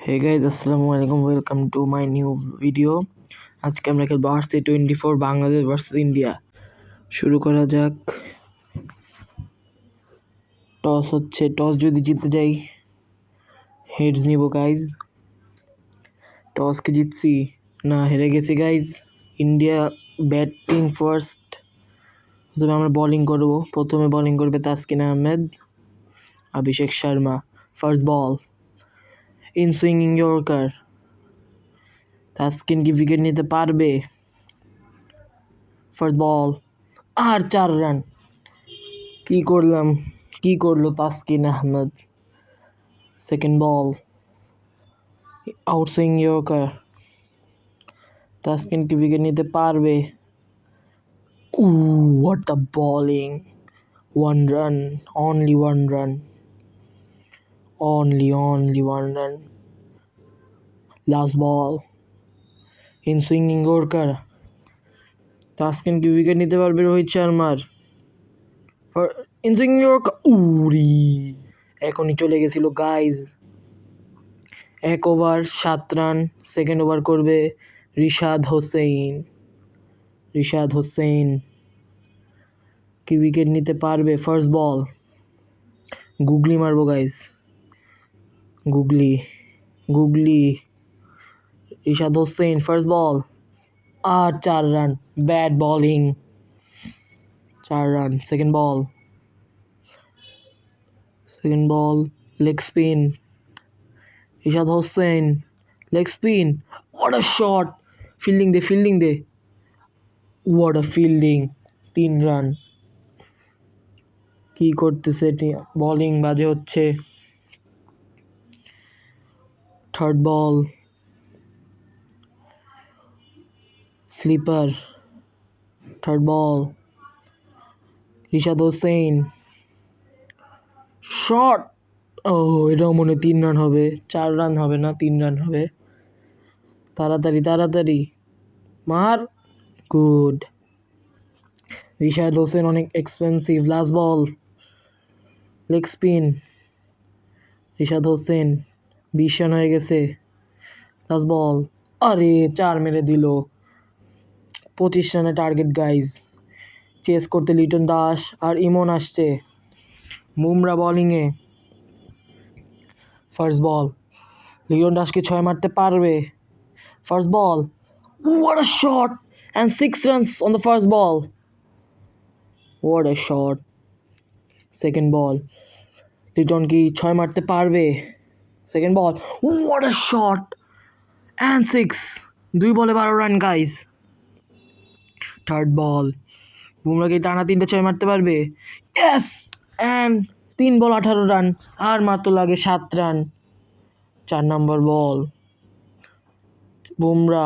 Hey guys, আসসালামু আলাইকুম, welcome to my new video. আজকে আমরা খেলবো RC24 বাংলাদেশ ভার্সেস ইন্ডিয়া। শুরু করা যাক। টস হচ্ছে, টস যদি জিতে যাই হেডস নিব গাইজ। টস কি জিতছি? না, হেরে গেছি গাইজ। ইন্ডিয়া ব্যাটিং ফার্স্ট, প্রথমে আমরা বোলিং করব। প্রথমে বোলিং করবে Taskin Ahmed, Abhishek Sharma. First ball, in swinging yorker. Taskin কি উইকেট নিতে পারবে? ফার্স্ট বল, আর 4 রান। কি করলো Taskin Ahmed? Second ball, out swing yorker. Taskin কি উইকেট নিতে পারবে? What the bowling! 1 run, only 1 run, only 1 run. Last ball, in swinging yorker. Taskin কি উইকেট নিতে পারবে রোহিত শর্মার? ইন সুইঙ্গিং ইয়র্কার, উরি! এখনই চলে গেছিল guys. 1 over 7 run. Second over করবে রিশাদ হোসেন। কি উইকেট নিতে পারবে? ফার্স্ট বল, গুগলি মারবো guys, googly. Rishad Hossain, first ball, আর 4 run. Bad bowling, 4 run. Second ball, leg spin. Rishad Hossain, leg spin. What a shot! Fielding দে। What a fielding! 3 রান। কি করতেছে? Bowling বাজে হচ্ছে। Third ball, flipper. Third ball, Rishad Hossain, shot. এটাও মনে 3 run হবে। 4 রান হবে না, 3 রান হবে। তাড়াতাড়ি মার। গুড। রিশাদ হোসেন অনেক এক্সপেন্সিভ। লাস্ট বল, leg spin. Rishad Hossain, 20 run হয়ে গেছে। লাস্ট বল, আরে 4 মেরে দিল। 25 রানের টার্গেট গাইজ। চেস করতে লিটন দাস আর ইমন আসছে। বুমরা বোলিংয়ে। ফার্স্ট বল, লিটন দাসকে 6 মারতে পারবে? First ball, what a shot! And 6 runs on the first ball. What a shot! Second ball, Liton কি 6 মারতে পারবে? Second ball, what a shot! And 6। 2 বলে 12 run guys. Third ball, Bumrah কি টানা 3টে 6 মারতে পারবে? ইয়েস! And 3 ball 18 run. আর মাত্র লাগে 7 run. 4 number ball, Bumrah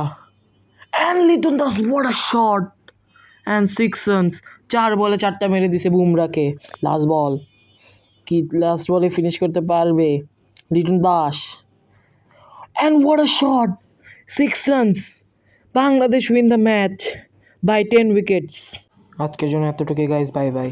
and Liton Das, what a shot! And 6 runs. 4 বলে 4টা মেরে দিছে বুমরাকে। লাস্ট বল, কি লাস্ট বলে ফিনিশ করতে পারবে Liton Das? And what a shot! 6 runs. Bangladesh win the match by 10 wickets. আজকের জন্য এতটুকুই গাইজ, বাই বাই।